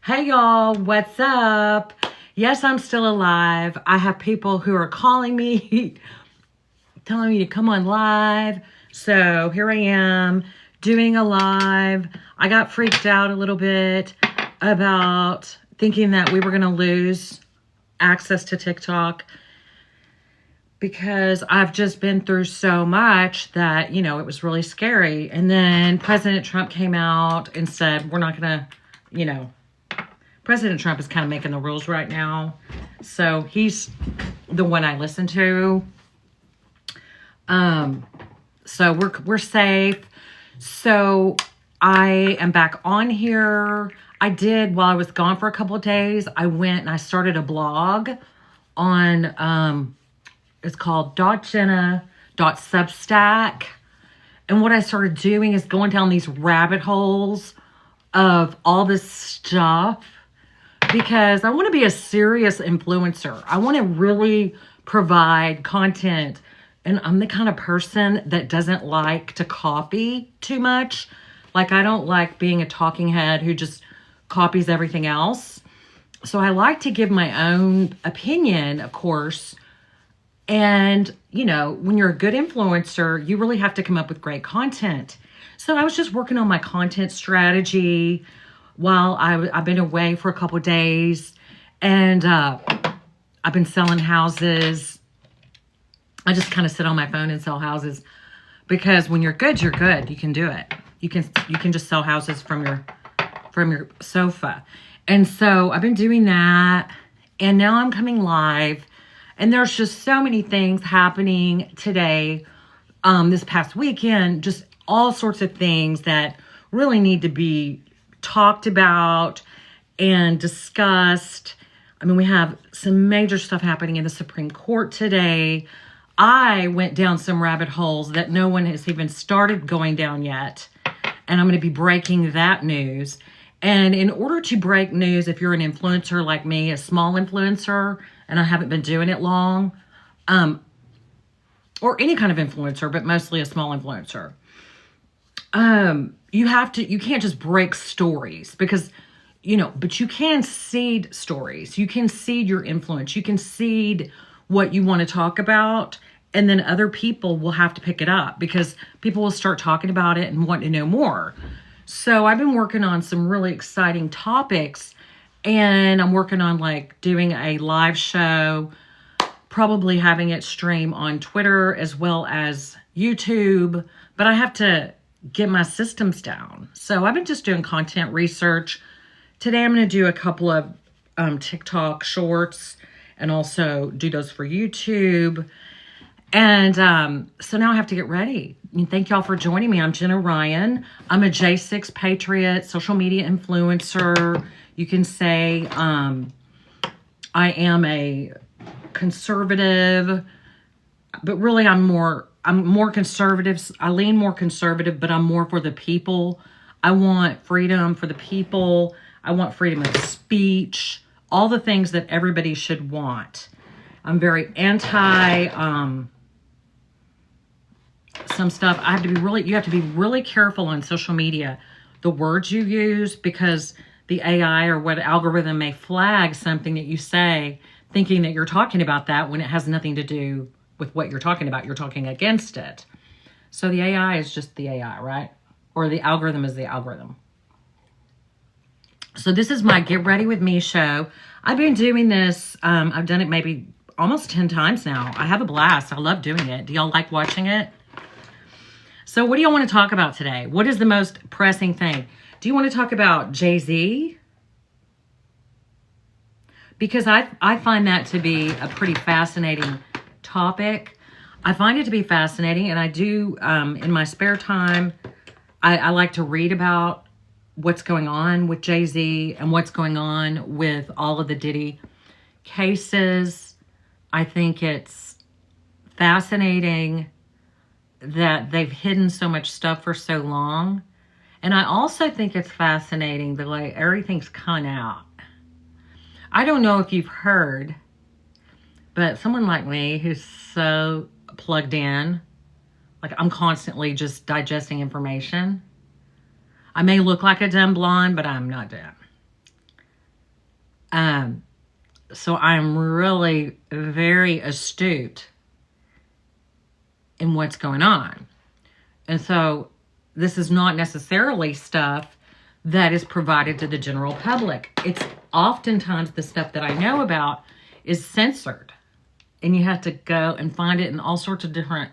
Hey y'all, what's up? Yes, I'm still alive. I have people who are calling me, telling me to come on live. So here I am doing a live. I got freaked out a little bit about thinking that we were going to lose access to TikTok because I've just been through so much that, it was really scary. And then President Trump came out and said, we're not going to, President Trump is kind of making the rules right now. So he's the one I listen to. So we're safe. So I am back on here. While I was gone for a couple of days, I went and I started a blog on, it's called .jenna.substack. And what I started doing is going down these rabbit holes of all this stuff because I want to be a serious influencer. I want to really provide content. And I'm the kind of person that doesn't like to copy too much. Like, I don't like being a talking head who just copies everything else. So I like to give my own opinion, of course. And, when you're a good influencer, you really have to come up with great content. So I was just working on my content strategy while I've been away for a couple of days. And I've been selling houses. I just kind of sit on my phone and sell houses because when you're good, you're good. You can do it. You can just sell houses from your sofa. And so I've been doing that. And now I'm coming live. And there's just so many things happening today, this past weekend, just all sorts of things that really need to be talked about and discussed. I mean, we have some major stuff happening in the Supreme Court today. I went down some rabbit holes that no one has even started going down yet. And I'm going to be breaking that news. And in order to break news, if you're an influencer like me, a small influencer, and I haven't been doing it long, or any kind of influencer, but mostly a small influencer, you can't just break stories because, but you can seed stories. You can seed your influence. You can seed what you want to talk about. And then other people will have to pick it up because people will start talking about it and want to know more. So I've been working on some really exciting topics, and I'm working on doing a live show, probably having it stream on Twitter as well as YouTube, but I have to get my systems down. So I've been just doing content research. Today I'm going to do a couple of TikTok shorts and also do those for YouTube. And so now I have to get ready. And thank y'all for joining me. I'm Jenna Ryan. I'm a J6 Patriot, social media influencer. You can say I am a conservative, but really I'm more conservative. I lean more conservative, but I'm more for the people. I want freedom for the people. I want freedom of speech, all the things that everybody should want. I'm very anti some stuff. You have to be really careful on social media, the words you use, because the AI or what algorithm may flag something that you say thinking that you're talking about that when it has nothing to do with what you're talking about. You're talking against it. So the AI is just the AI, right? Or the algorithm is the algorithm. So this is my Get Ready With Me show. I've been doing this. I've done it maybe almost 10 times now. I have a blast. I love doing it. Do y'all like watching it? So what do y'all want to talk about today? What is the most pressing thing? Do you want to talk about Jay-Z? Because I find that to be a pretty fascinating topic. I find it to be fascinating, and I do, in my spare time, I like to read about what's going on with Jay-Z and what's going on with all of the Diddy cases. I think it's fascinating that they've hidden so much stuff for so long. And I also think it's fascinating the way everything's come out. I don't know if you've heard, but someone like me who's so plugged in, I'm constantly just digesting information. I may look like a dumb blonde, but I'm not dumb. So I'm really very astute in what's going on. And so this is not necessarily stuff that is provided to the general public. It's oftentimes the stuff that I know about is censored. And you have to go and find it in all sorts of different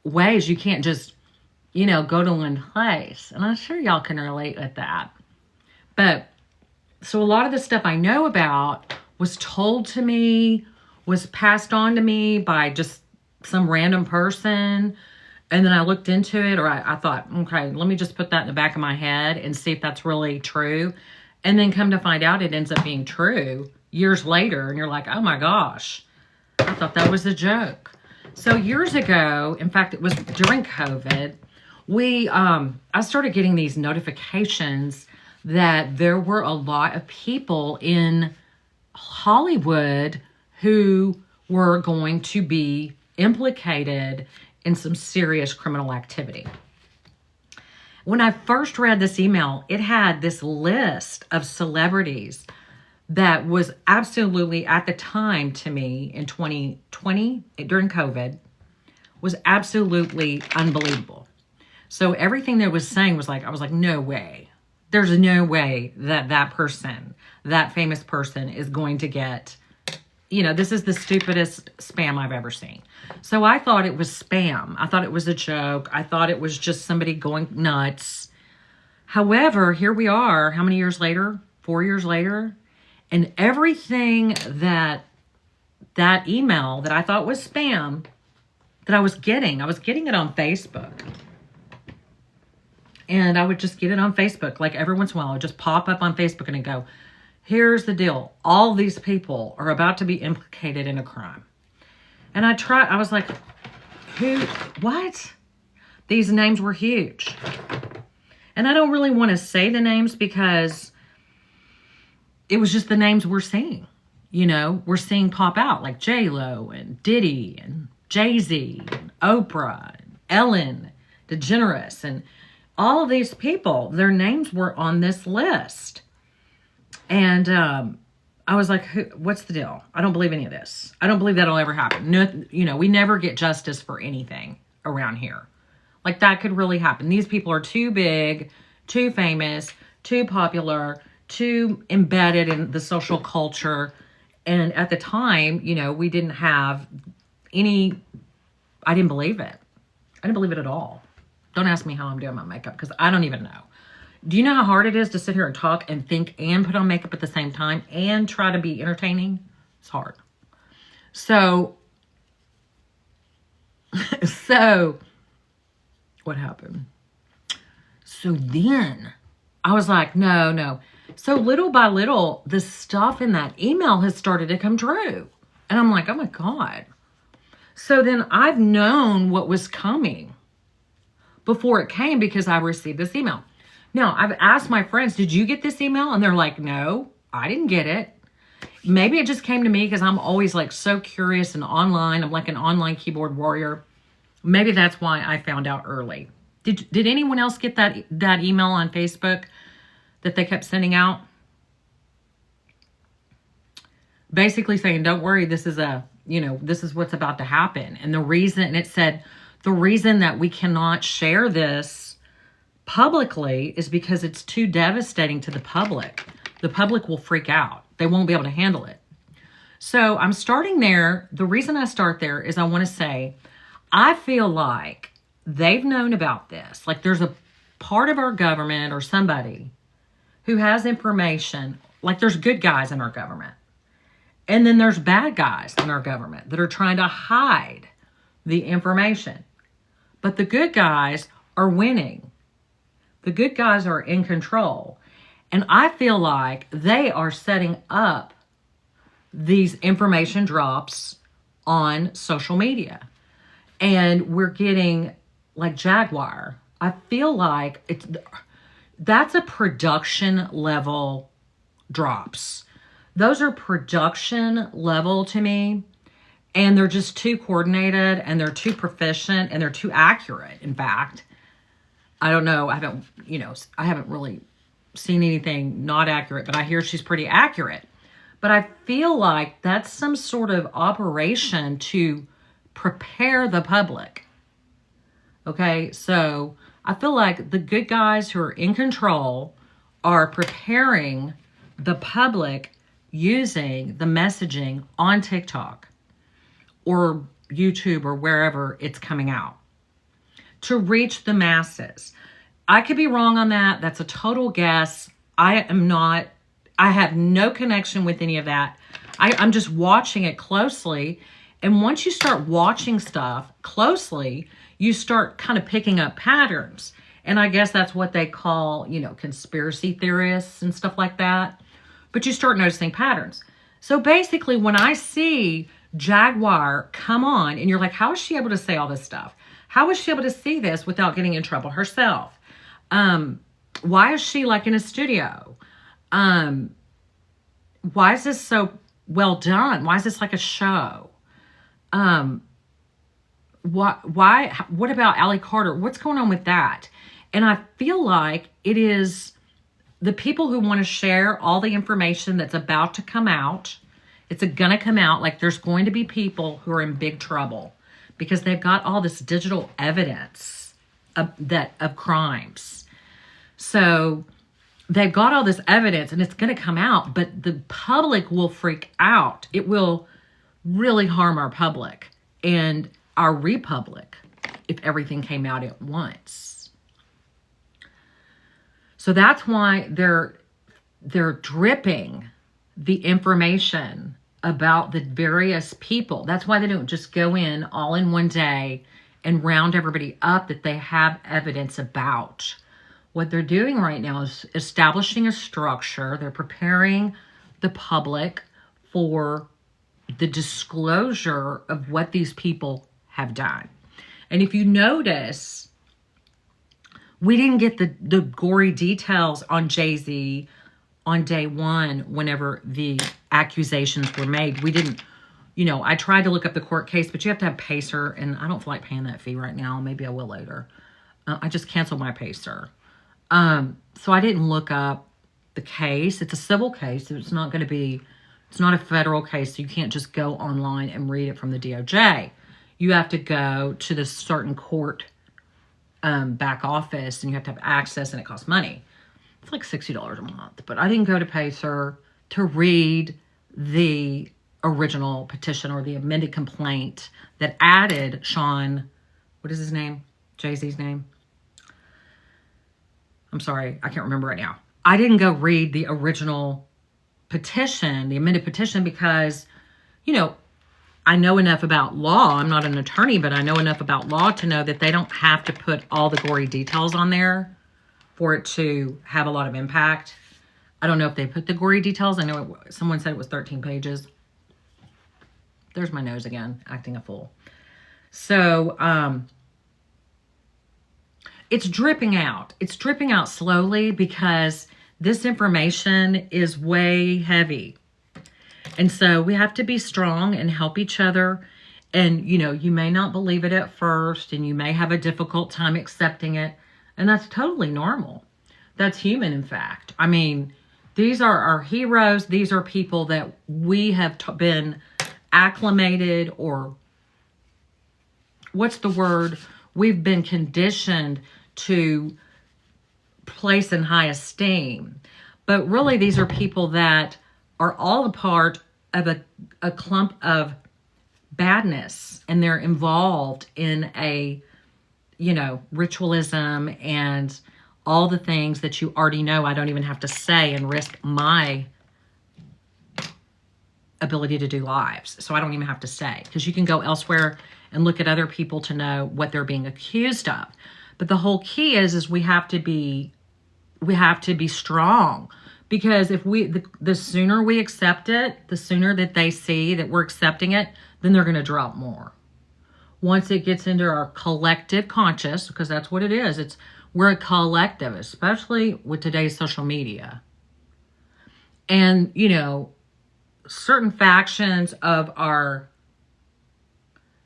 ways. You can't just, go to one place. And I'm sure y'all can relate with that. But so a lot of the stuff I know about was told to me, was passed on to me by just some random person. And then I looked into it, or I thought, okay, let me just put that in the back of my head and see if that's really true. And then come to find out it ends up being true years later. And you're like, oh my gosh, I thought that was a joke. So years ago, in fact, it was during COVID, I started getting these notifications that there were a lot of people in Hollywood who were going to be implicated in some serious criminal activity. When I first read this email, it had this list of celebrities that was absolutely, at the time to me in 2020, during COVID, was absolutely unbelievable. So everything that was saying was I was like, no way. There's no way that person, that famous person, is going to get, this is the stupidest spam I've ever seen. So I thought it was spam. I thought it was a joke. I thought it was just somebody going nuts. However, here we are, how many years later? 4 years later. And everything that email that I thought was spam that I was getting it on Facebook. And I would just get it on Facebook. Like every once in a while, I would just pop up on Facebook and I'd go, here's the deal. All these people are about to be implicated in a crime. And I was like, what? These names were huge. And I don't really want to say the names because it was just the names we're seeing. We're seeing pop out like J-Lo and Diddy and Jay-Z and Oprah and Ellen DeGeneres and all of these people, their names were on this list. And I was like, what's the deal? I don't believe any of this. I don't believe that'll ever happen. No, we never get justice for anything around here. Like that could really happen. These people are too big, too famous, too popular, too embedded in the social culture. And at the time, we didn't have I didn't believe it. I didn't believe it at all. Don't ask me how I'm doing my makeup because I don't even know. Do you know how hard it is to sit here and talk and think and put on makeup at the same time and try to be entertaining? It's hard. So what happened? So then I was like, no. So little by little, the stuff in that email has started to come true. And I'm like, oh my God. So then I've known what was coming before it came because I received this email. Now, I've asked my friends, did you get this email? And they're like, no, I didn't get it. Maybe it just came to me because I'm always like so curious and online. I'm like an online keyboard warrior. Maybe that's why I found out early. Did anyone else get that email on Facebook that they kept sending out? Basically saying, don't worry, this is what's about to happen. And it said, the reason that we cannot share this publicly is because it's too devastating to the public. The public will freak out. They won't be able to handle it. So I'm starting there. The reason I start there is I want to say, I feel like they've known about this. Like there's a part of our government or somebody who has information. Like there's good guys in our government. And then there's bad guys in our government that are trying to hide the information. But the good guys are winning. The good guys are in control. And I feel like they are setting up these information drops on social media. And we're getting like Jaguar. I feel like that's a production level drops. Those are production level to me. And they're just too coordinated and they're too proficient and they're too accurate. In fact, I don't know. I haven't really seen anything not accurate, but I hear she's pretty accurate. But I feel like that's some sort of operation to prepare the public. Okay, so I feel like the good guys who are in control are preparing the public using the messaging on TikTok or YouTube or wherever it's coming out to reach the masses. I could be wrong on that. That's a total guess. I have no connection with any of that. I'm just watching it closely. And once you start watching stuff closely, you start kind of picking up patterns. And I guess that's what they call, conspiracy theorists and stuff like that. But you start noticing patterns. So basically, when I see Jaguar come on and you're like, how is she able to say all this stuff? How is she able to see this without getting in trouble herself? Why is she like in a studio? Why is this so well done? Why is this like a show? What about Allie Carter? What's going on with that? And I feel like it is the people who want to share all the information that's about to come out. It's going to come out. Like there's going to be people who are in big trouble because they've got all this digital evidence of crimes. So they've got all this evidence and it's going to come out, but the public will freak out. It will really harm our public and our republic if everything came out at once. So that's why they're dripping the information about the various people. That's why they don't just go in all in one day and round everybody up that they have evidence about. What they're doing right now is establishing a structure. They're preparing the public for the disclosure of what these people have done. And if you notice, we didn't get the gory details on Jay-Z on day one whenever the accusations were made. We didn't, I tried to look up the court case, but you have to have Pacer, and I don't feel like paying that fee right now. Maybe I will later. I just canceled my Pacer. So I didn't look up the case. It's a civil case. So it's not a federal case. So you can't just go online and read it from the DOJ. You have to go to the certain court back office and you have to have access and it costs money. It's like $60 a month. But I didn't go to Pacer to read the original petition or the amended complaint that added Sean, what is his name? Jay-Z's name? I'm sorry, I can't remember right now. I didn't go read the original petition, the amended petition, because, I know enough about law. I'm not an attorney, but I know enough about law to know that they don't have to put all the gory details on there for it to have a lot of impact. I don't know if they put the gory details. I know someone said it was 13 pages. There's my nose again, acting a fool. So, it's dripping out. It's dripping out slowly because this information is way heavy. And so we have to be strong and help each other. And, you may not believe it at first and you may have a difficult time accepting it. And that's totally normal. That's human, in fact. I mean, these are our heroes. These are people that we have been acclimated, or what's the word? We've been conditioned to place in high esteem. But really, these are people that are all a part of a clump of badness, and they're involved in a, ritualism and all the things that you already know. I don't even have to say and risk my ability to do lives. So I don't even have to say, because you can go elsewhere and look at other people to know what they're being accused of. But the whole key is we have to be strong. Because if the sooner we accept it, the sooner that they see that we're accepting it, then they're going to drop more. Once it gets into our collective conscious, because that's what it is. We're a collective, especially with today's social media. And, certain factions of our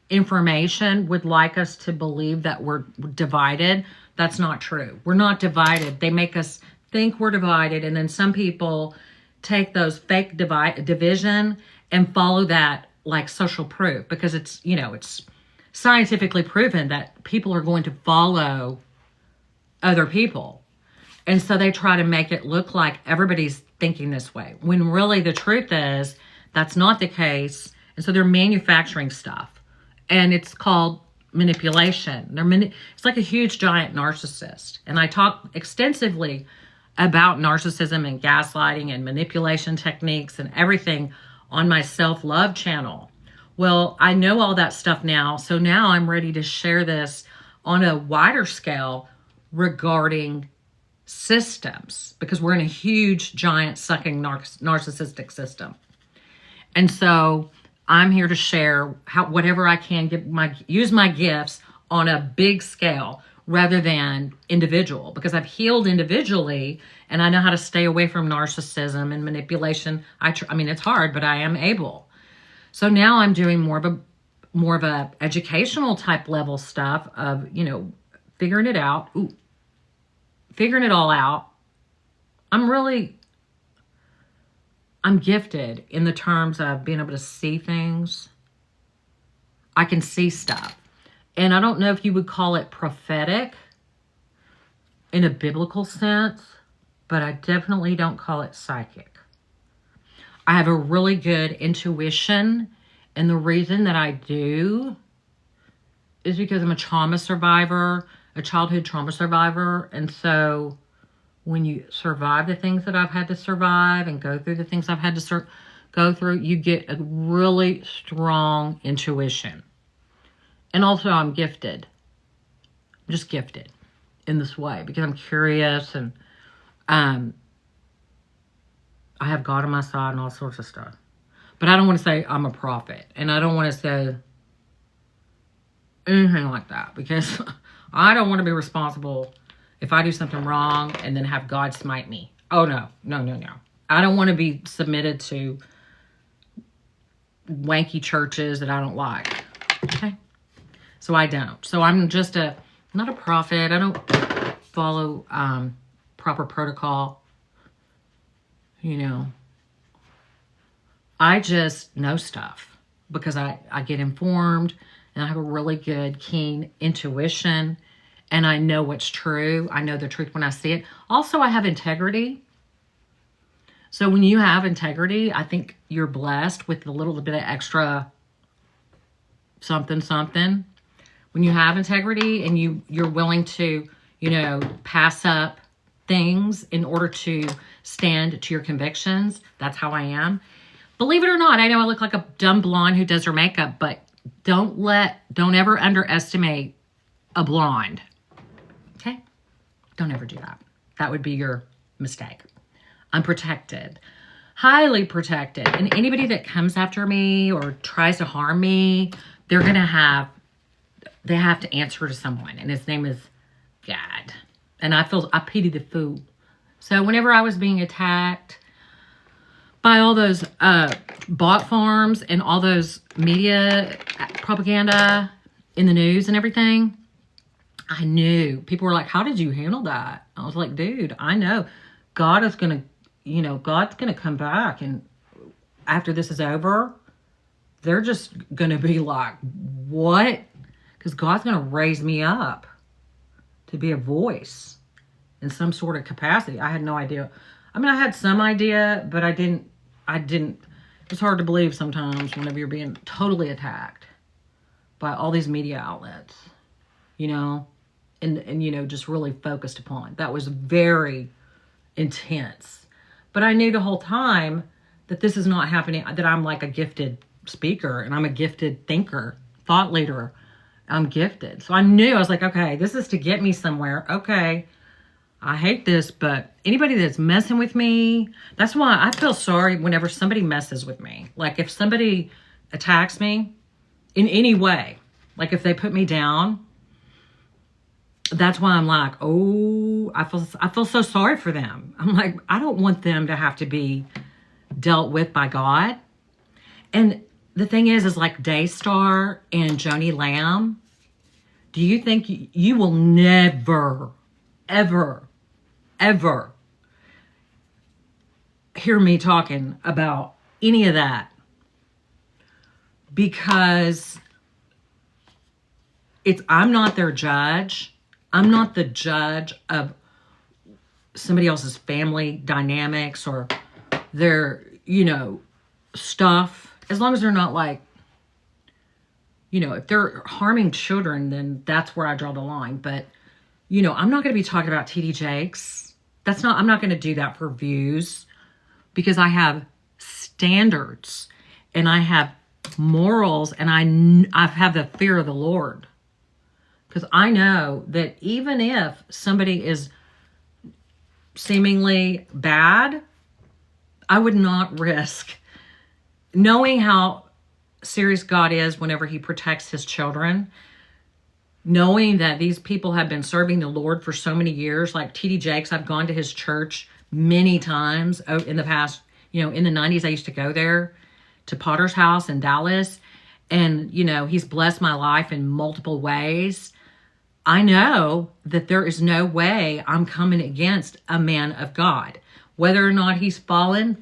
information would like us to believe that we're divided. That's not true. We're not divided. They make us think we're divided, and then some people take those fake division and follow that like social proof, because it's, you know, it's scientifically proven that people are going to follow other people. And so they try to make it look like everybody's thinking this way, when really the truth is that's not the case. And so they're manufacturing stuff, and it's called manipulation. It's like a huge giant narcissist. And I talk extensively about narcissism and gaslighting and manipulation techniques and everything on my self-love channel. Well, I know all that stuff now. So now I'm ready to share this on a wider scale regarding systems, because we're in a huge, giant, sucking narcissistic system. And so I'm here to share whatever I can, use my gifts on a big scale rather than individual, because I've healed individually and I know how to stay away from narcissism and manipulation. I mean, it's hard, but I am able. So now I'm doing more of a educational type level stuff of, you know, figuring it out. Figuring it all out. I'm gifted in the terms of being able to see things. I can see stuff. And I don't know if you would call it prophetic in a biblical sense, but I definitely don't call it psychic. I have a really good intuition, and the reason that I do is because I'm a trauma survivor, a childhood trauma survivor. And so when you survive the things that I've had to survive and go through the things I've had to go through, you get a really strong intuition. And also I'm gifted. I'm just gifted in this way because I'm curious, and I have God on my side and all sorts of stuff. But I don't want to say I'm a prophet, and I don't want to say anything like that, because I don't want to be responsible if I do something wrong and then have God smite me. Oh, no. I don't want to be submitted to wanky churches that I don't like. Okay? So I don't. So I'm just not a prophet. I don't follow proper protocol. You know, I just know stuff because I get informed, and I have a really good, keen intuition, and I know what's true. I know the truth when I see it. Also, I have integrity. So when you have integrity, I think you're blessed with a little bit of extra something. When you have integrity and you're willing to, you know, pass up things in order to stand to your convictions. That's how I am. Believe it or not, I know I look like a dumb blonde who does her makeup, but don't ever underestimate a blonde. Okay? Don't ever do that. That would be your mistake. I'm protected. Highly protected. And anybody that comes after me or tries to harm me, they have to answer to someone. And his name is God. And I pity the fool. So whenever I was being attacked by all those bot farms and all those media propaganda in the news and everything, I knew. People were like, how did you handle that? I was like, dude, I know. God's going to come back. And after this is over, they're just going to be like, what? Because God's going to raise me up to be a voice in some sort of capacity. I had no idea. I mean, I had some idea, but I didn't. It's hard to believe sometimes whenever you're being totally attacked by all these media outlets, you know, and you know, just really focused upon. That was very intense. But I knew the whole time that this is not happening, that I'm like a gifted speaker and I'm a gifted thinker, thought leader. I'm gifted. So I knew, I was like, okay, this is to get me somewhere. Okay, I hate this, but anybody that's messing with me, that's why I feel sorry whenever somebody messes with me. Like if somebody attacks me in any way, like if they put me down, that's why I'm like, oh, I feel so sorry for them. I'm like, I don't want them to have to be dealt with by God. And the thing is like Daystar and Joni Lamb, do you think you will never, ever, ever hear me talking about any of that, because I'm not their judge. I'm not the judge of somebody else's family dynamics or their, stuff. As long as they're not like, if they're harming children, then that's where I draw the line. But, I'm not going to be talking about TD Jakes. I'm not going to do that for views, because I have standards and I have morals, and I have the fear of the Lord. Because I know that even if somebody is seemingly bad, I would not risk, knowing how serious God is whenever he protects his children, knowing that these people have been serving the Lord for so many years. Like TD Jakes, I've gone to his church many times in the past. In the 90s, I used to go there to Potter's house in Dallas, and he's blessed my life in multiple ways. I know that there is no way I'm coming against a man of God. Whether or not he's fallen,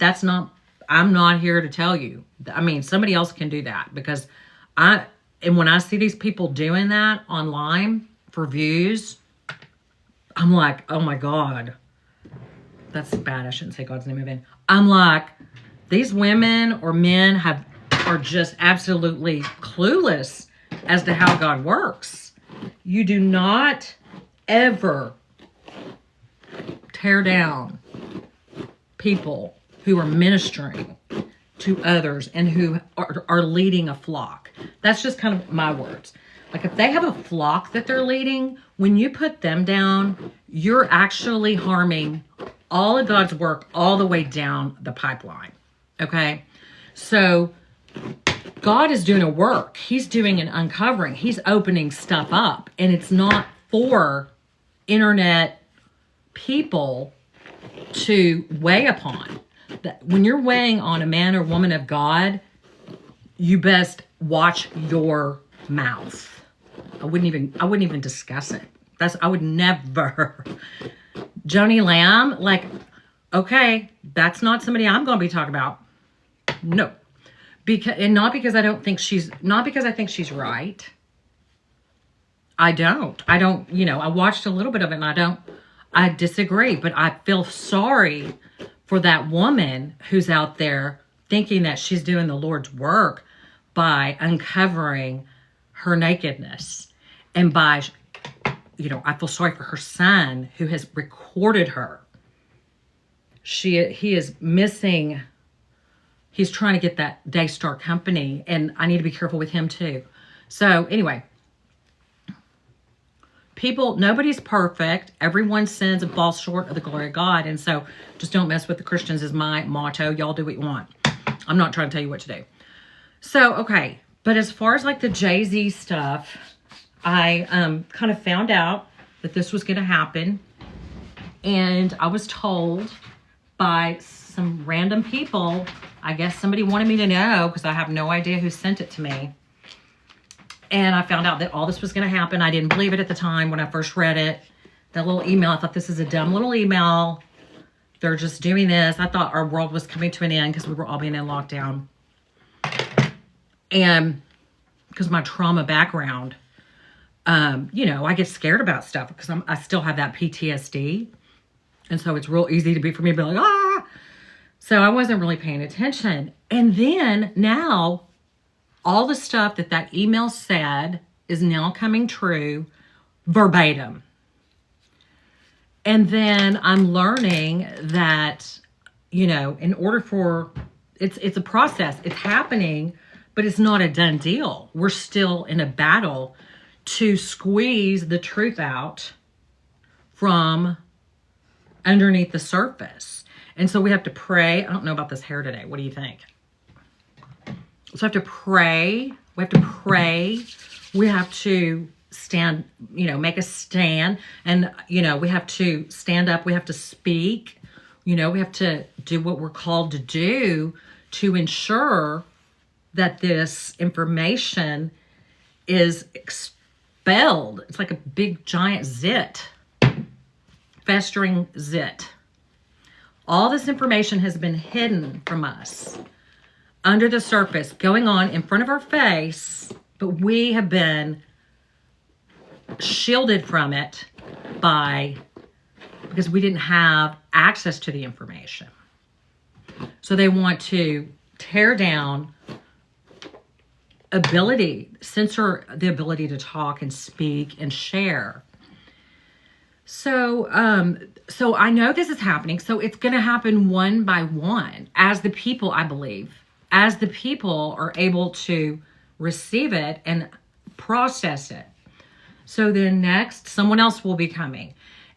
I'm not here to tell you. I mean, somebody else can do that, because when I see these people doing that online for views, I'm like, oh my God. That's bad. I shouldn't say God's name again. I'm like, these women or men are just absolutely clueless as to how God works. You do not ever tear down people who are ministering to others and who are leading a flock. That's just kind of my words. Like, if they have a flock that they're leading, when you put them down, you're actually harming all of God's work all the way down the pipeline. Okay? So God is doing a work. He's doing an uncovering. He's opening stuff up. And it's not for internet people to weigh upon. When you're weighing on a man or woman of God, you best watch your mouth. I wouldn't even discuss it. I would never. Joni Lamb, like, okay, that's not somebody I'm going to be talking about. No. Not because I think she's right. I don't, I watched a little bit of it and I disagree, but I feel sorry for that woman who's out there thinking that she's doing the Lord's work by uncovering her nakedness. And by, I feel sorry for her son who has recorded her. He is missing. He's trying to get that Daystar company, and I need to be careful with him too. So anyway, nobody's perfect. Everyone sins and falls short of the glory of God. And so just don't mess with the Christians is my motto. Y'all do what you want. I'm not trying to tell you what to do. So, okay. But as far as like the Jay-Z stuff, I kind of found out that this was going to happen. And I was told by some random people, I guess somebody wanted me to know, because I have no idea who sent it to me. And I found out that all this was going to happen. I didn't believe it at the time when I first read it. That little email, I thought, this is a dumb little email. They're just doing this. I thought our world was coming to an end because we were all being in lockdown. And because my trauma background, I get scared about stuff because I still have that PTSD. And so it's real easy for me to be like, ah. So I wasn't really paying attention. And then now, all the stuff that email said is now coming true verbatim. And then I'm learning that, in order for, it's a process. It's happening, but it's not a done deal. We're still in a battle to squeeze the truth out from underneath the surface. And so we have to pray. I don't know about this hair today. What do you think? So we have to pray. We have to pray. We have to stand, make a stand. And, we have to stand up. We have to speak. We have to do what we're called to do to ensure that this information is expelled. It's like a big giant zit, festering zit All this information has been hidden from us under the surface, going on in front of our face, but we have been shielded from it because we didn't have access to the information. So they want to tear down censor the ability to talk and speak and share. So I know this is happening. So it's going to happen one by one as the people, I believe, as the people are able to receive it and process it. So then next, someone else will be coming.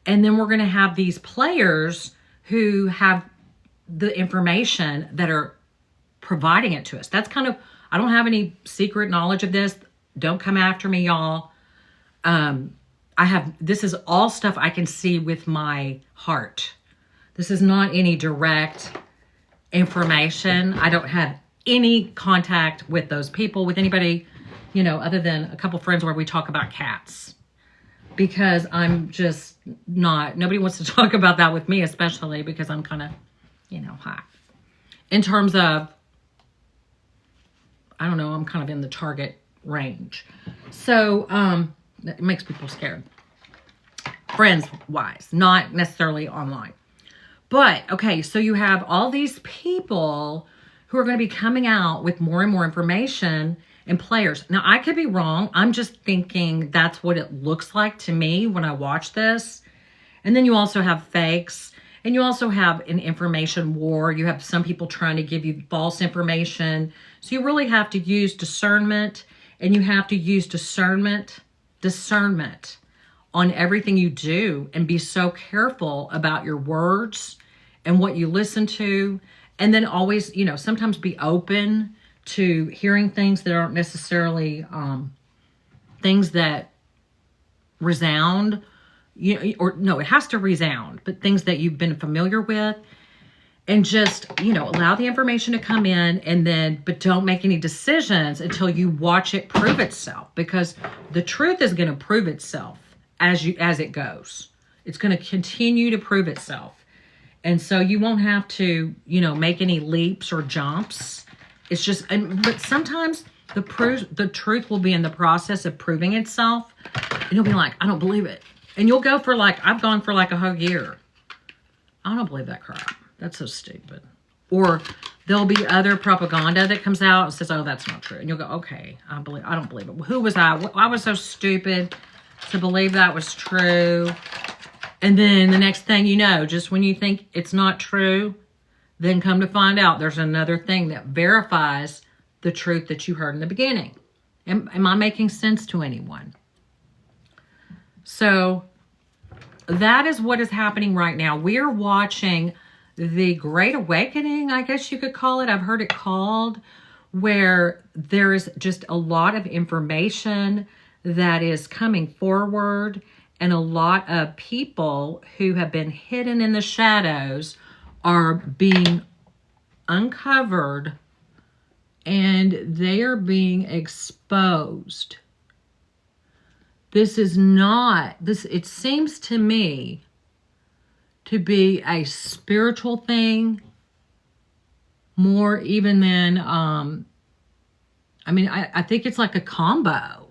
And then we're going to have these players who have the information that are providing it to us. That's kind of, I don't have any secret knowledge of this. Don't come after me, y'all. This is all stuff I can see with my heart. This is not any direct information. I don't have any contact with those people, with anybody, other than a couple friends where we talk about cats. Because I'm just nobody wants to talk about that with me, especially because I'm kind of, hot. In terms of, I don't know, I'm kind of in the target range. So, it makes people scared. Friends-wise, not necessarily online. But, okay, so you have all these people who are going to be coming out with more and more information and players. Now, I could be wrong. I'm just thinking that's what it looks like to me when I watch this. And then you also have fakes. And you also have an information war. You have some people trying to give you false information. So you really have to use discernment. And you have to use discernment on everything you do. And be so careful about your words and what you listen to. And then always, sometimes be open to hearing things that aren't necessarily things that resound, it has to resound, but things that you've been familiar with, and just, allow the information to come in, but don't make any decisions until you watch it prove itself, because the truth is going to prove itself as it goes. It's going to continue to prove itself. And so you won't have to, make any leaps or jumps. It's just, but sometimes the truth will be in the process of proving itself. And you'll be like, I don't believe it. And you'll go for I've gone for a whole year. I don't believe that crap. That's so stupid. Or there'll be other propaganda that comes out and says, oh, that's not true. And you'll go, okay, I don't believe it. Who was I? I was so stupid to believe that was true. And then the next thing you know, just when you think it's not true, then come to find out there's another thing that verifies the truth that you heard in the beginning. Am I making sense to anyone? So that is what is happening right now. We're watching the Great Awakening, I guess you could call it. I've heard it called, where there is just a lot of information that is coming forward, and a lot of people who have been hidden in the shadows are being uncovered, and they are being exposed. It seems to me to be a spiritual thing more even than, I think it's like a combo.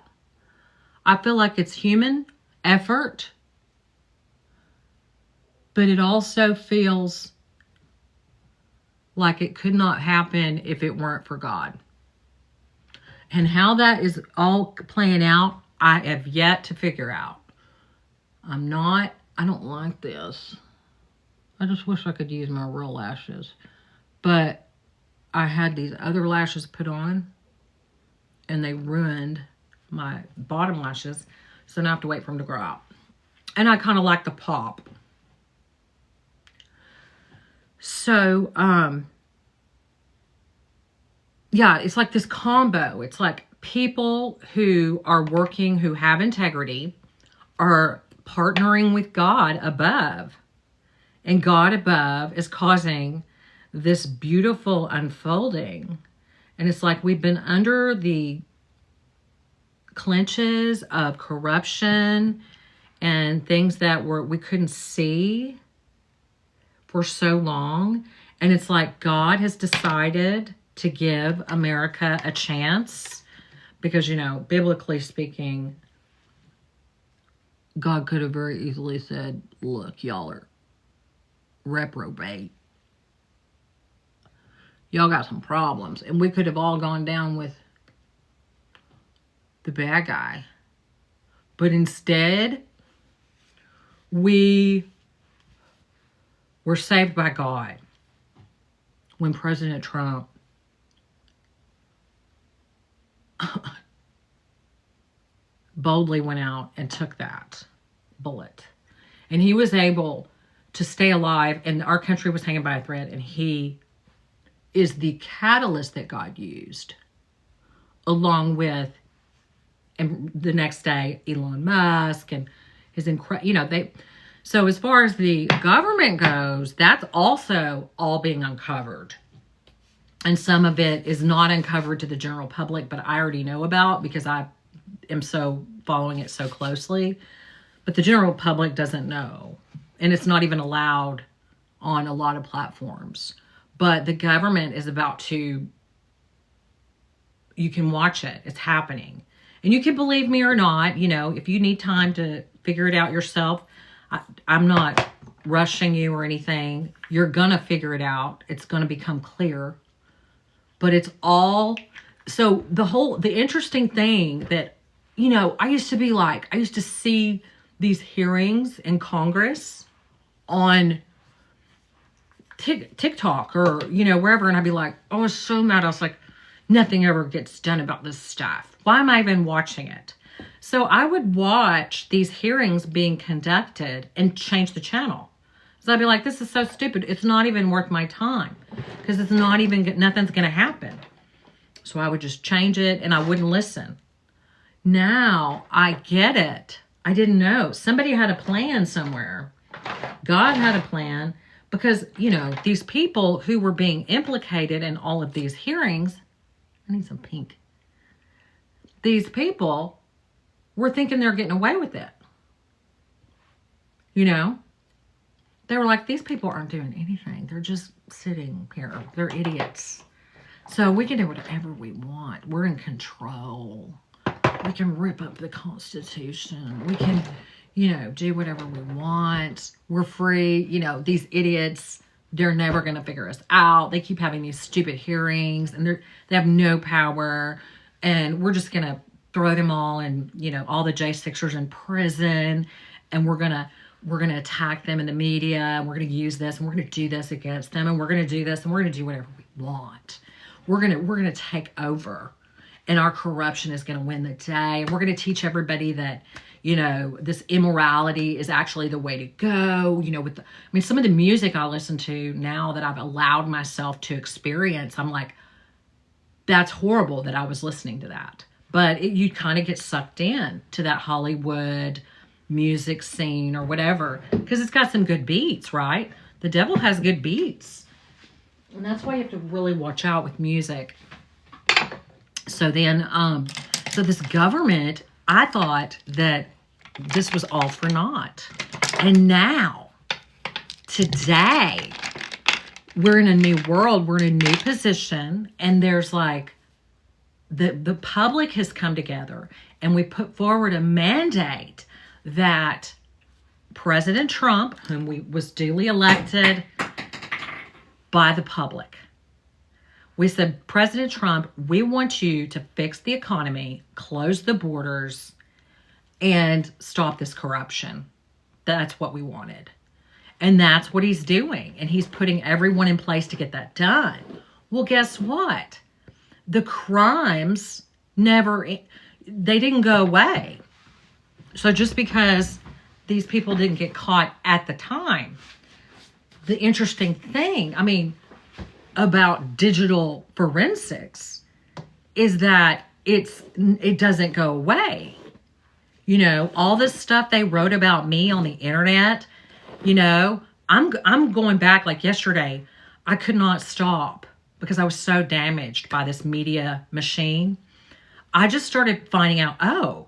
I feel like it's human effort, but it also feels like it could not happen if it weren't for God. And how that is all playing out, I have yet to figure out. I don't like this. I just wish I could use my real lashes. But I had these other lashes put on, and they ruined my bottom lashes. So now I have to wait for them to grow out. And I kind of like the pop. So, yeah, it's like this combo. It's like people who are working, who have integrity, are partnering with God above. And God above is causing this beautiful unfolding. And it's like we've been under the clenches of corruption and things that we couldn't see. for so long. And it's like God has decided to give America a chance because, you know, biblically speaking, God could have very easily said, look, y'all are reprobate. Y'all got some problems. And we could have all gone down with the bad guy. But instead, we were saved by God when President Trump boldly went out and took that bullet. And he was able to stay alive, and our country was hanging by a thread, and he is the catalyst that God used, along with, and the next day, Elon Musk and his so as far as the government goes, that's also all being uncovered. And some of it is not uncovered to the general public, but I already know about because I am so following it so closely. But the general public doesn't know. And it's not even allowed on a lot of platforms. But the government is about to, you can watch it. It's happening. And you can believe me or not, you know, if you need time to figure it out yourself, I'm not rushing you or anything. You're going to figure it out. It's going to become clear. But it's all, so the interesting thing that, you know, I used to see these hearings in Congress on TikTok or, you know, wherever. And I'd be like, I was so mad. I was like, nothing ever gets done about this stuff. Why am I even watching it? So I would watch these hearings being conducted and change the channel. So I'd be like, this is so stupid. It's not even worth my time because it's not even, nothing's going to happen. So I would just change it and I wouldn't listen. Now I get it. I didn't know. Somebody had a plan somewhere. God had a plan because, you know, these people who were being implicated in all of these hearings, I need some pink. These people were thinking they're getting away with it. You know? They were like, these people aren't doing anything. They're just sitting here. They're idiots. So we can do whatever we want. We're in control. We can rip up the Constitution. We can, you know, do whatever we want. We're free. You know, these idiots, they're never going to figure us out. They keep having these stupid hearings and they have no power. And we're just going to throw them all and, you know, all the J6ers in prison. And we're going to attack them in the media. And we're going to use this and we're going to do this against them. And we're going to do this and we're going to do whatever we want. We're going to take over. And our corruption is going to win the day. And we're going to teach everybody that, you know, this immorality is actually the way to go. You know, some of the music I listen to now that I've allowed myself to experience, I'm like, that's horrible that I was listening to that. But you kind of get sucked in to that Hollywood music scene or whatever. Because it's got some good beats, right? The devil has good beats. And that's why you have to really watch out with music. So then, so this government, I thought that this was all for naught. And now, today, we're in a new world. We're in a new position. And there's like, the public has come together. And we put forward a mandate that President Trump, whom was duly elected by the public, we said, President Trump, we want you to fix the economy, close the borders, and stop this corruption. That's what we wanted. And that's what he's doing. And he's putting everyone in place to get that done. Well, guess what? The crimes they didn't go away. So just because these people didn't get caught at the time, the interesting thing, about digital forensics is that it doesn't go away. You know, all this stuff they wrote about me on the internet, you know, I'm going back like yesterday. I could not stop because I was so damaged by this media machine. I just started finding out, oh,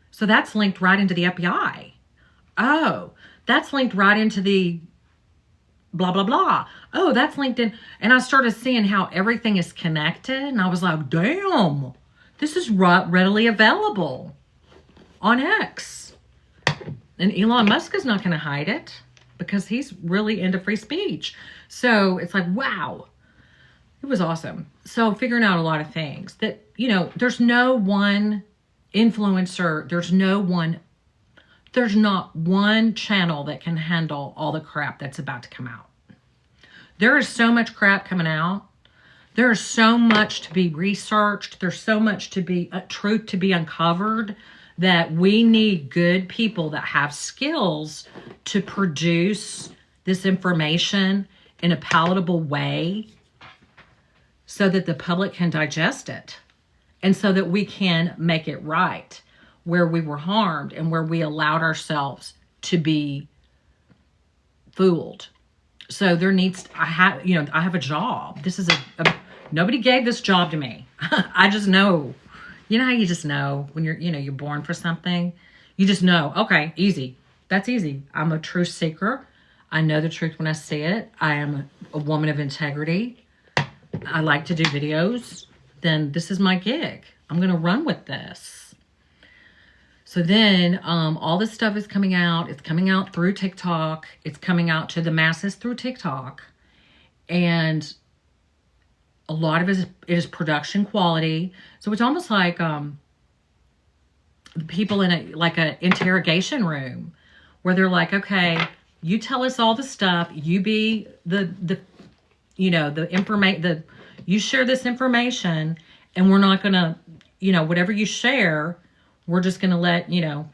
so that's linked right into the FBI. Oh, that's linked right into the blah, blah, blah. Oh, that's LinkedIn. And I started seeing how everything is connected. And I was like, damn, this is readily available on X. And Elon Musk is not going to hide it because he's really into free speech. So it's like, wow, it was awesome. So figuring out a lot of things that, you know, there's no one influencer. There's not one channel that can handle all the crap that's about to come out. There is so much crap coming out. There is so much to be researched. There's so much to be truth to be uncovered that we need good people that have skills to produce this information in a palatable way so that the public can digest it and so that we can make it right where we were harmed and where we allowed ourselves to be fooled. So there needs, I have a job. This is nobody gave this job to me. I just know. You know how you just know when you're born for something? You just know, okay, easy. That's easy. I'm a truth seeker. I know the truth when I see it. I am a woman of integrity. I like to do videos. Then this is my gig. I'm going to run with this. So then all this stuff is coming out. It's coming out through TikTok. It's coming out to the masses through TikTok. And a lot of it is production quality. So it's almost like people in an interrogation room where they're like, okay, you tell us all the stuff. You be you share this information, and we're not going to, whatever you share, we're just going to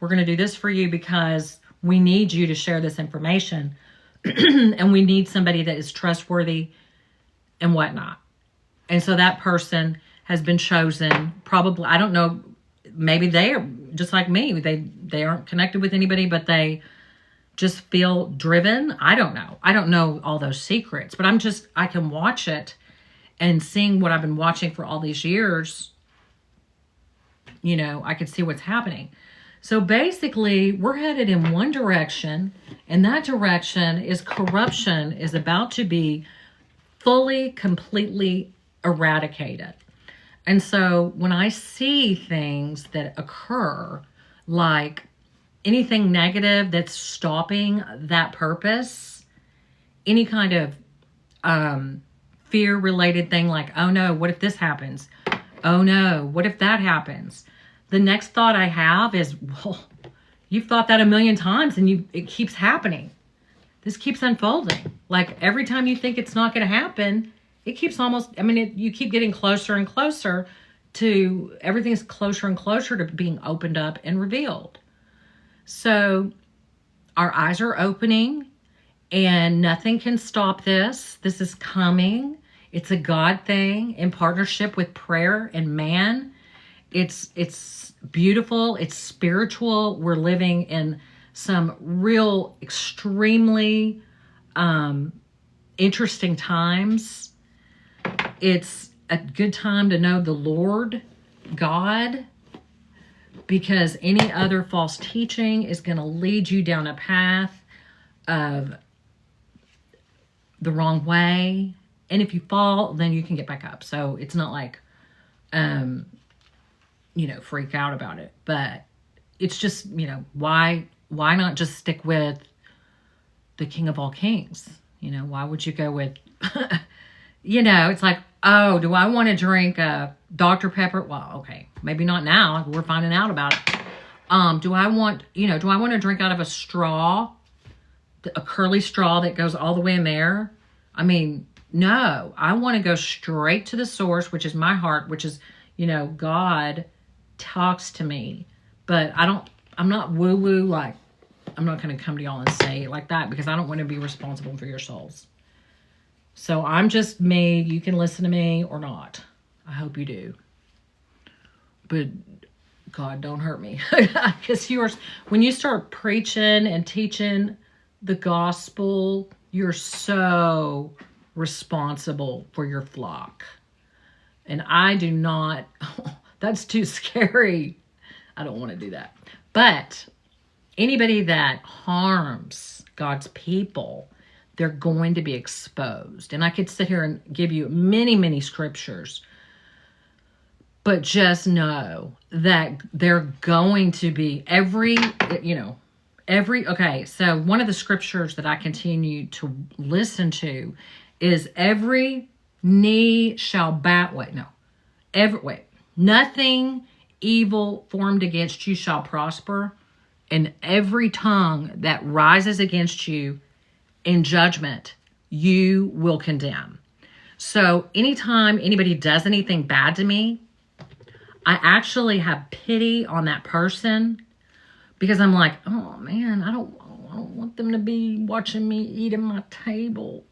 we're going to do this for you because we need you to share this information. And we need somebody that is trustworthy and whatnot. And so that person has been chosen, probably, I don't know, maybe they are just like me. They aren't connected with anybody, but they just feel driven. I don't know. I don't know all those secrets, but I can watch it and seeing what I've been watching for all these years, I can see what's happening. So basically, we're headed in one direction, and that direction is corruption is about to be fully, completely eradicated. And so when I see things that occur, like anything negative that's stopping that purpose, any kind of fear-related thing like, oh no, what if this happens? Oh no, what if that happens? The next thought I have is, well, you've thought that a million times and it keeps happening. This keeps unfolding. Like every time you think it's not going to happen, it keeps you keep getting closer and closer to, everything's closer and closer to being opened up and revealed. So our eyes are opening and nothing can stop this. This is coming. It's a God thing in partnership with prayer and man. It's beautiful. It's spiritual. We're living in some real extremely interesting times. It's a good time to know the Lord God, because any other false teaching is going to lead you down a path of the wrong way. And if you fall, then you can get back up. So it's not like, freak out about it. But it's just, why not just stick with the King of all kings? Why would you go with, it's like, oh, do I want to drink Dr. Pepper? Well, okay, maybe not now. We're finding out about it. Do I want to drink out of a straw, a curly straw that goes all the way in there? No, I want to go straight to the source, which is my heart, which is, God talks to me. But I'm not woo-woo, like, I'm not going to come to y'all and say it like that because I don't want to be responsible for your souls. So I'm just me. You can listen to me or not. I hope you do. But God, don't hurt me. Because when you start preaching and teaching the gospel, you're so responsible for your flock. And I do not, that's too scary. I don't want to do that. But anybody that harms God's people, they're going to be exposed. And I could sit here and give you many, many scriptures, but just know that they're going to be okay. So one of the scriptures that I continue to listen to is every knee shall bow. Nothing evil formed against you shall prosper, and every tongue that rises against you in judgment, you will condemn. So anytime anybody does anything bad to me, I actually have pity on that person, because I'm like, oh man, I don't want them to be watching me eat at my table,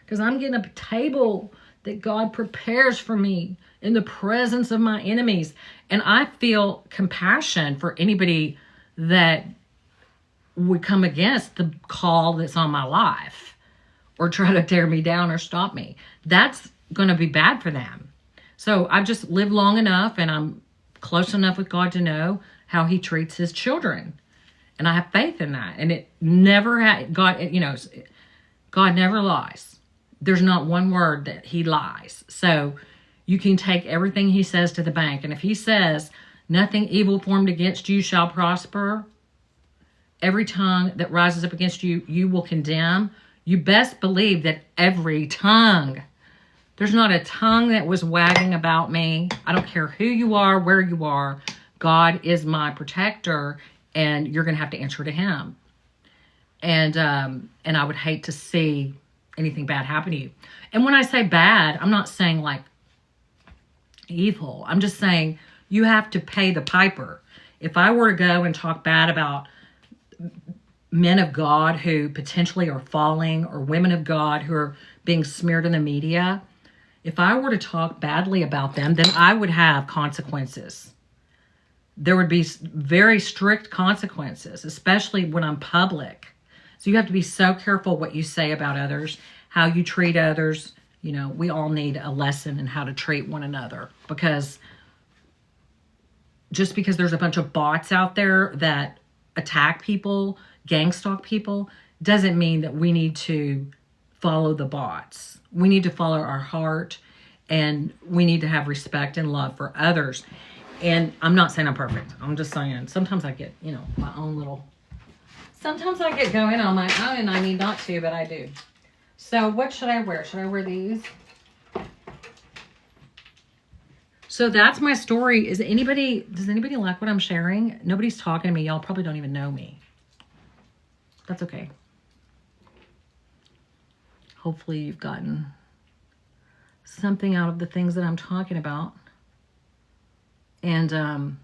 because I'm getting a table that God prepares for me in the presence of my enemies. And I feel compassion for anybody that would come against the call that's on my life or try to tear me down or stop me. That's going to be bad for them. So I've just lived long enough, and I'm close enough with God to know how he treats his children. And I have faith in that. And it never had, God never lies. There's not one word that he lies. So you can take everything he says to the bank. And if he says, nothing evil formed against you shall prosper, every tongue that rises up against you, you will condemn. You best believe that every tongue, there's not a tongue that was wagging about me. I don't care who you are, where you are. God is my protector, and you're going to have to answer to him. And I would hate to see anything bad happen to you. And when I say bad, I'm not saying like evil. I'm just saying you have to pay the piper. If I were to go and talk bad about men of God who potentially are falling, or women of God who are being smeared in the media, if I were to talk badly about them, then I would have consequences. There would be very strict consequences, especially when I'm public. So you have to be so careful what you say about others, how you treat others. You know, we all need a lesson in how to treat one another, because just because there's a bunch of bots out there that attack people, gang stalk people, doesn't mean that we need to follow the bots. We need to follow our heart, and we need to have respect and love for others. And I'm not saying I'm perfect. I'm just saying sometimes I get, my own little, sometimes I get going on my own, and I need not to, but I do. So what should I wear? Should I wear these? So that's my story. Does anybody like what I'm sharing? Nobody's talking to me. Y'all probably don't even know me. That's okay. Hopefully you've gotten something out of the things that I'm talking about. And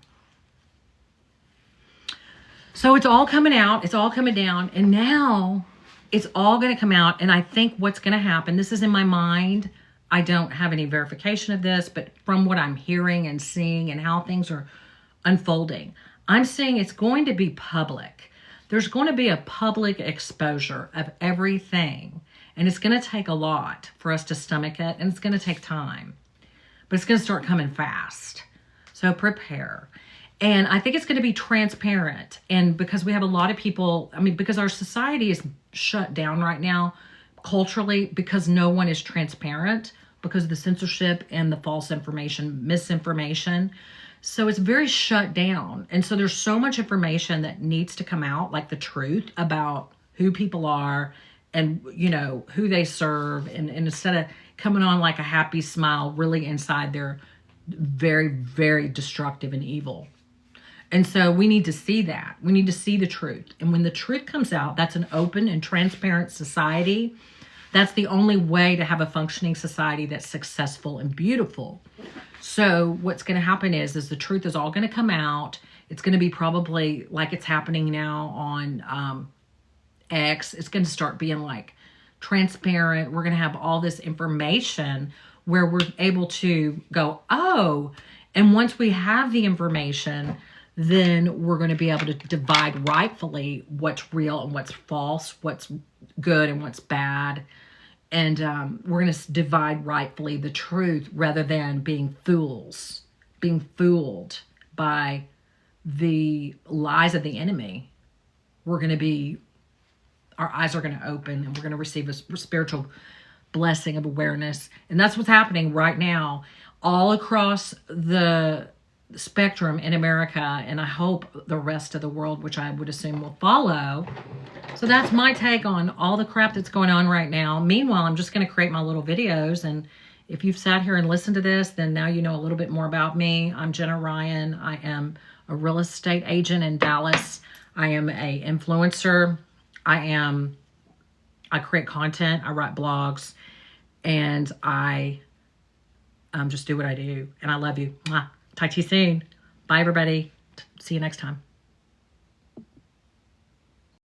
so it's all coming out. It's all coming down. And now it's all going to come out. And I think what's going to happen, this is in my mind. I don't have any verification of this, but from what I'm hearing and seeing and how things are unfolding, I'm saying it's going to be public. There's going to be a public exposure of everything. And it's going to take a lot for us to stomach it. And it's going to take time. But it's going to start coming fast. So prepare. And I think it's going to be transparent. And because we have a lot of people, because our society is shut down right now culturally, because no one is transparent because of the censorship and the false information, misinformation. So it's very shut down. And so there's so much information that needs to come out, like the truth about who people are and, who they serve. And instead of coming on like a happy smile, really inside they're very, very destructive and evil. And so we need to see that. We need to see the truth. And when the truth comes out, that's an open and transparent society. That's the only way to have a functioning society that's successful and beautiful. So what's going to happen is the truth is all going to come out. It's going to be probably like it's happening now on X. It's going to start being like transparent. We're going to have all this information where we're able to go, oh, and once we have the information, then we're going to be able to divide rightfully what's real and what's false, what's good and what's bad. And we're going to divide rightfully the truth rather than being fooled by the lies of the enemy. We're going to be our eyes are going to open and we're going to receive a spiritual blessing of awareness. And that's what's happening right now all across the spectrum in America, and I hope the rest of the world, which I would assume will follow. So that's my take on all the crap that's going on right now. Meanwhile, I'm just going to create my little videos, and if you've sat here and listened to this, then now you know a little bit more about me. I'm Jenna Ryan. I am a real estate agent in Dallas. I am a influencer. I create content. I write blogs, and I just do what I do. And I love you. Mwah. Talk to you soon. Bye, everybody. See you next time.